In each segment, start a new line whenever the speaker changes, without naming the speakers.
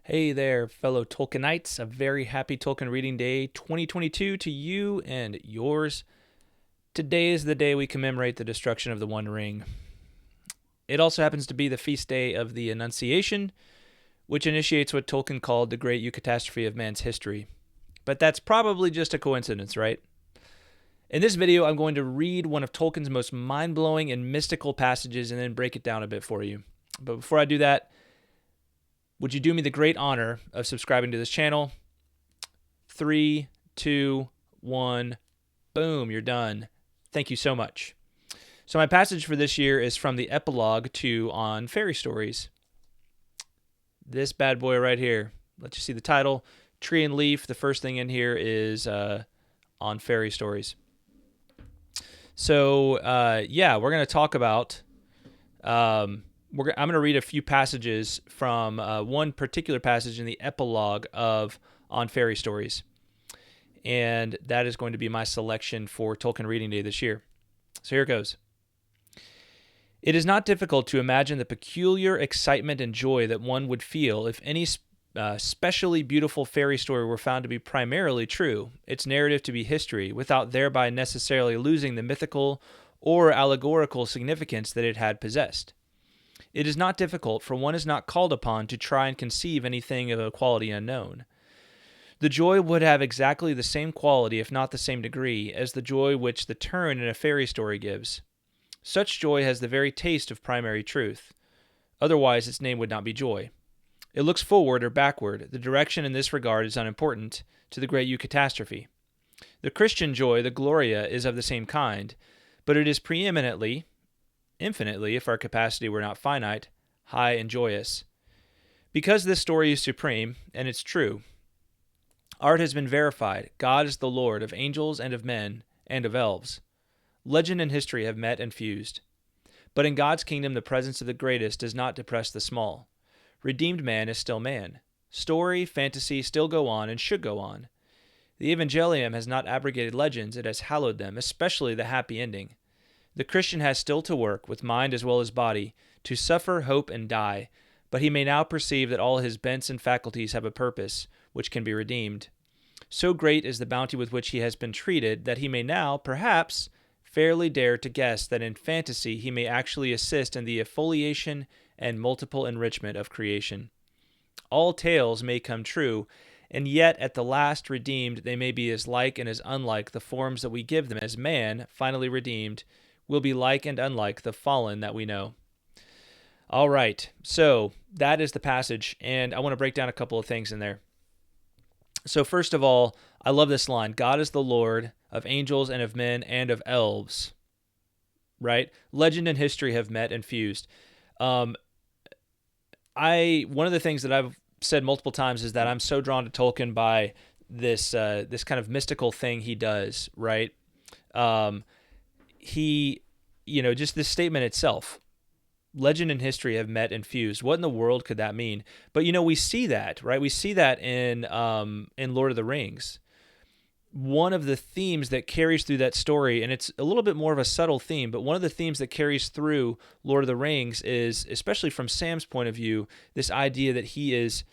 Hey there, fellow Tolkienites. A very happy Tolkien Reading Day 2022 to you and yours. Today is the day we commemorate the destruction of the One Ring. It also happens to be the feast day of the Annunciation, which initiates what Tolkien called the great eucatastrophe of man's history. But that's probably just a coincidence, right? In this video, I'm going to read one of Tolkien's most mind-blowing and mystical passages and then break it down a bit for you. But before I do that, would you do me the great honor of subscribing to this channel? 3, 2, 1, boom, you're done. Thank you so much. So my passage for this year is from the epilogue to On Fairy Stories. This bad boy right here. Let you see the title, Tree and Leaf. The first thing in here is On Fairy Stories. So yeah, we're going to talk about... I'm going to read a few passages from one particular passage in the epilogue of On Fairy Stories. And that is going to be my selection for Tolkien Reading Day this year. So here it goes. It is not difficult to imagine the peculiar excitement and joy that one would feel if any specially beautiful fairy story were found to be primarily true, its narrative to be history, without thereby necessarily losing the mythical or allegorical significance that it had possessed. It is not difficult, for one is not called upon to try and conceive anything of a quality unknown. The joy would have exactly the same quality, if not the same degree, as the joy which the turn in a fairy story gives. Such joy has the very taste of primary truth. Otherwise, its name would not be joy. It looks forward or backward. The direction in this regard is unimportant to the great eucatastrophe. The Christian joy, the Gloria, is of the same kind, but it is preeminently, infinitely, if our capacity were not finite, high and joyous. Because this story is supreme, and it's true, art has been verified. God is the Lord of angels and of men and of elves. Legend and history have met and fused. But in God's kingdom, the presence of the greatest does not depress the small. Redeemed man is still man. Story, fantasy still go on and should go on. The Evangelium has not abrogated legends, it has hallowed them, especially the happy ending. The Christian has still to work, with mind as well as body, to suffer, hope, and die, but he may now perceive that all his bents and faculties have a purpose, which can be redeemed. So great is the bounty with which he has been treated that he may now, perhaps, fairly dare to guess that in fantasy he may actually assist in the effoliation and multiple enrichment of creation. All tales may come true, and yet at the last redeemed they may be as like and as unlike the forms that we give them as man, finally redeemed, will be like and unlike the fallen that we know. All right, so that is the passage, and I want to break down a couple of things in there. So first of all, I love this line, God is the Lord of angels and of men and of elves, right? Legend and history have met and fused. One of the things that I've said multiple times is that I'm so drawn to Tolkien by this kind of mystical thing he does, right? Just this statement itself, legend and history have met and fused. What in the world could that mean? But, we see that, right? We see that in Lord of the Rings. One of the themes that carries through that story, and it's a little bit more of a subtle theme, but one of the themes that carries through Lord of the Rings is, especially from Sam's point of view, this idea that he is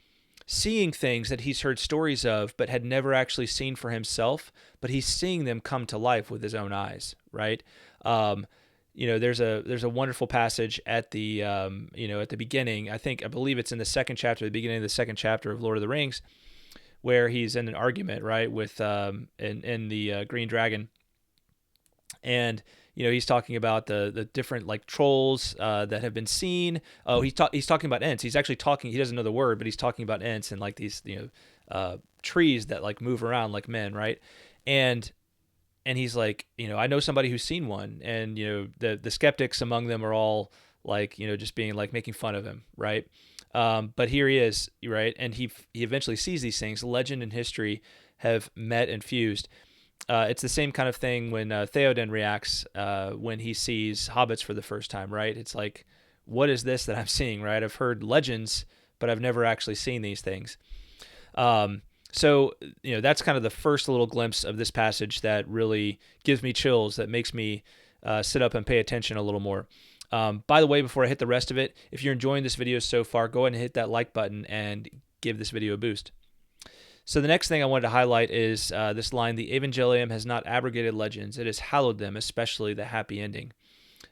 seeing things that he's heard stories of but had never actually seen for himself, but he's seeing them come to life with his own eyes, right? There's a wonderful passage at the at the beginning. I believe it's in the second chapter, the beginning of the second chapter of Lord of the Rings, where he's in an argument, right, with in the Green Dragon, and he's talking about the different like trolls that have been seen. Oh, he's talking about Ents. He's actually talking. He doesn't know the word, but he's talking about Ents and like these trees that like move around like men, right? And he's like, I know somebody who's seen one, and the skeptics among them are all like, just being like making fun of him, right? But here he is, right? And he eventually sees these things. Legend and history have met and fused. It's the same kind of thing when Theoden reacts when he sees hobbits for the first time, right? It's like, what is this that I'm seeing, right? I've heard legends, but I've never actually seen these things. So, that's kind of the first little glimpse of this passage that really gives me chills, that makes me sit up and pay attention a little more. By the way, before I hit the rest of it, if you're enjoying this video so far, go ahead and hit that like button and give this video a boost. So the next thing I wanted to highlight is this line: "The Evangelium has not abrogated legends; it has hallowed them, especially the happy ending."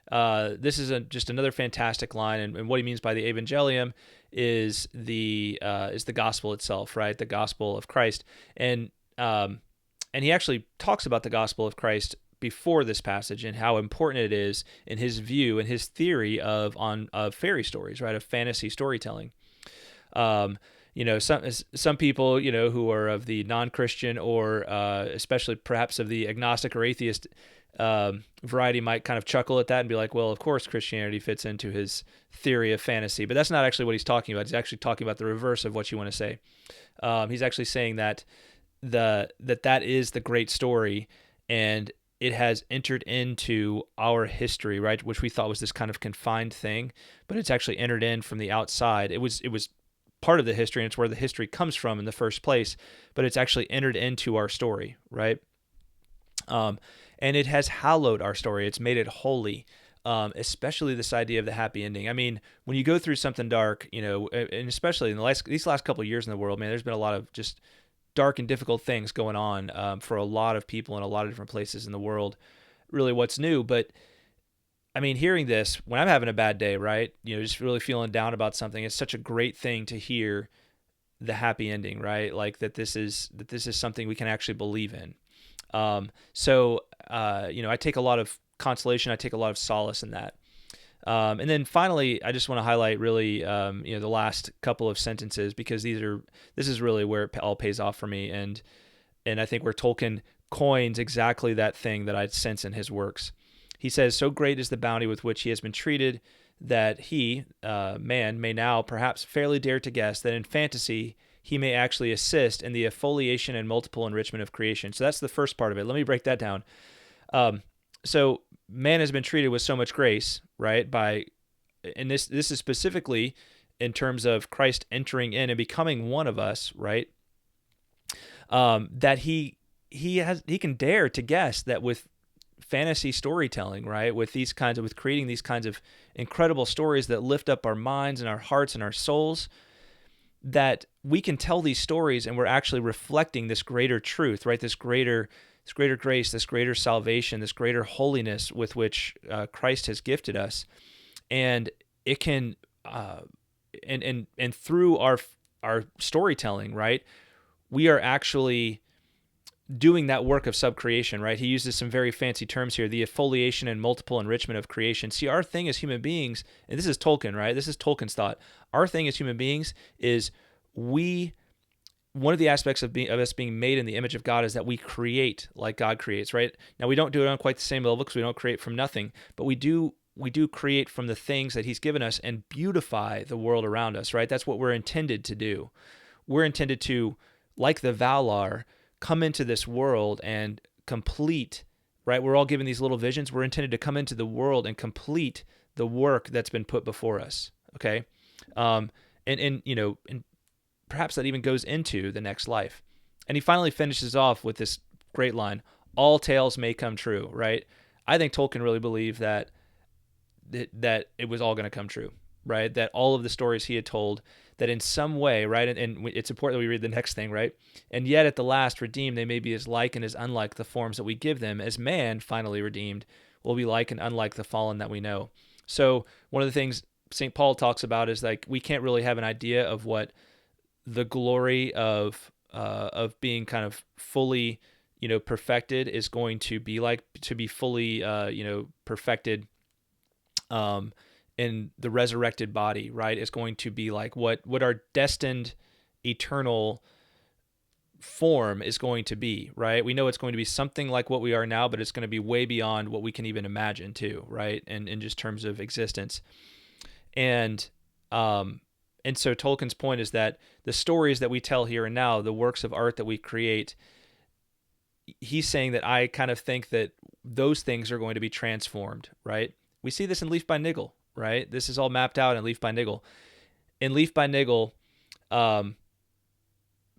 This is just another fantastic line, and what he means by the Evangelium is the gospel itself, right? The gospel of Christ, and he actually talks about the gospel of Christ before this passage and how important it is in his view and his theory of fairy stories, right? Of fantasy storytelling. Some people, who are of the non-Christian or especially perhaps of the agnostic or atheist variety might kind of chuckle at that and be like, well, of course Christianity fits into his theory of fantasy, but that's not actually what he's talking about. He's actually talking about the reverse of what you want to say. He's actually saying that that is the great story, and it has entered into our history, right? Which we thought was this kind of confined thing, but it's actually entered in from the outside. It was part of the history, and it's where the history comes from in the first place, but it's actually entered into our story, right? And it has hallowed our story. It's made it holy, especially this idea of the happy ending. I mean, when you go through something dark, and especially in these last couple of years in the world, man, there's been a lot of just dark and difficult things going on for a lot of people in a lot of different places in the world. Really, what's new? But I mean, hearing this when I'm having a bad day, right? Just really feeling down about something. It's such a great thing to hear the happy ending, right? Like that this is something we can actually believe in. I take a lot of consolation. I take a lot of solace in that. And then finally, I just want to highlight really, the last couple of sentences, because this is really where it all pays off for me. And I think where Tolkien coins exactly that thing that I sense in his works. He says, "So great is the bounty with which he has been treated that he, man, may now perhaps fairly dare to guess that in fantasy he may actually assist in the affoliation and multiple enrichment of creation." So that's the first part of it. Let me break that down. So man has been treated with so much grace, right? And this is specifically in terms of Christ entering in and becoming one of us, right? That he can dare to guess that with fantasy storytelling, right? With creating these kinds of incredible stories that lift up our minds and our hearts and our souls, that we can tell these stories and we're actually reflecting this greater truth, right? This greater grace, this greater salvation, this greater holiness with which Christ has gifted us. And it can, and through our storytelling, right? We are actually doing that work of subcreation, right? He uses some very fancy terms here, the affoliation and multiple enrichment of creation. See, our thing as human beings, and this is Tolkien, right? This is Tolkien's thought. Our thing as human beings is one of the aspects of us being made in the image of God is that we create like God creates, right? Now, we don't do it on quite the same level because we don't create from nothing, but we do create from the things that he's given us and beautify the world around us, right? That's what we're intended to do. We're intended to, like the Valar, come into this world and complete, right? We're all given these little visions. We're intended to come into the world and complete the work that's been put before us, okay? And perhaps that even goes into the next life. And he finally finishes off with this great line: "All tales may come true," right? I think Tolkien really believed that it was all going to come true, right? That all of the stories he had told, that in some way, right? And it's important that we read the next thing, right? "And yet at the last redeemed, they may be as like and as unlike the forms that we give them, as man, finally redeemed, will be like and unlike the fallen that we know." So one of the things St. Paul talks about is like, we can't really have an idea of what the glory of being kind of fully, perfected is going to be like, to be fully, perfected in the resurrected body, right? Is going to be like what our destined eternal form is going to be, right? We know it's going to be something like what we are now, but it's going to be way beyond what we can even imagine too, right? And in just terms of existence. And so Tolkien's point is that the stories that we tell here and now, the works of art that we create, he's saying that I kind of think that those things are going to be transformed, right? We see this in Leaf by Niggle, right? This is all mapped out in Leaf by Niggle. In Leaf by Niggle,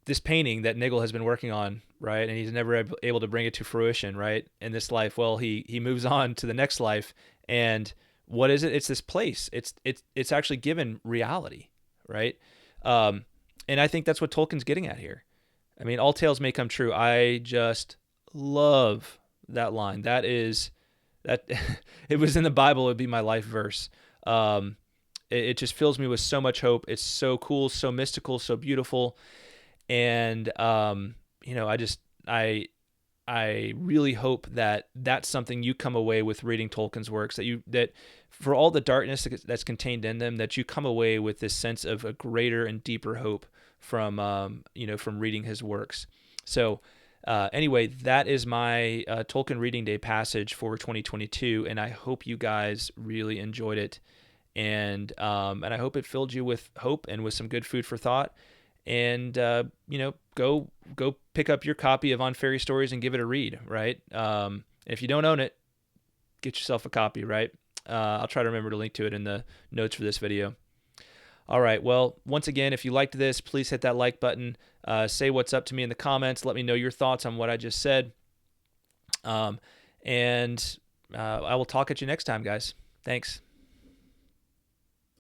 this painting that Niggle has been working on, right? And he's never able to bring it to fruition, right? In this life, well, he moves on to the next life, and what is it? It's this place. It's actually given reality, right? And I think that's what Tolkien's getting at here. I mean, all tales may come true. I just love that line. That is that it was in the Bible, it'd be my life verse. It just fills me with so much hope. It's so cool, so mystical, so beautiful. And I really hope that that's something you come away with reading Tolkien's works, that for all the darkness that's contained in them, that you come away with this sense of a greater and deeper hope from from reading his works. So anyway, that is my Tolkien Reading Day passage for 2022, and I hope you guys really enjoyed it, and I hope it filled you with hope and with some good food for thought. And go pick up your copy of On Fairy Stories and give it a read. Right? If you don't own it, get yourself a copy. Right? I'll try to remember to link to it in the notes for this video. All right. Well, once again, if you liked this, please hit that like button. Say what's up to me in the comments. Let me know your thoughts on what I just said. And I will talk at you next time, guys. Thanks.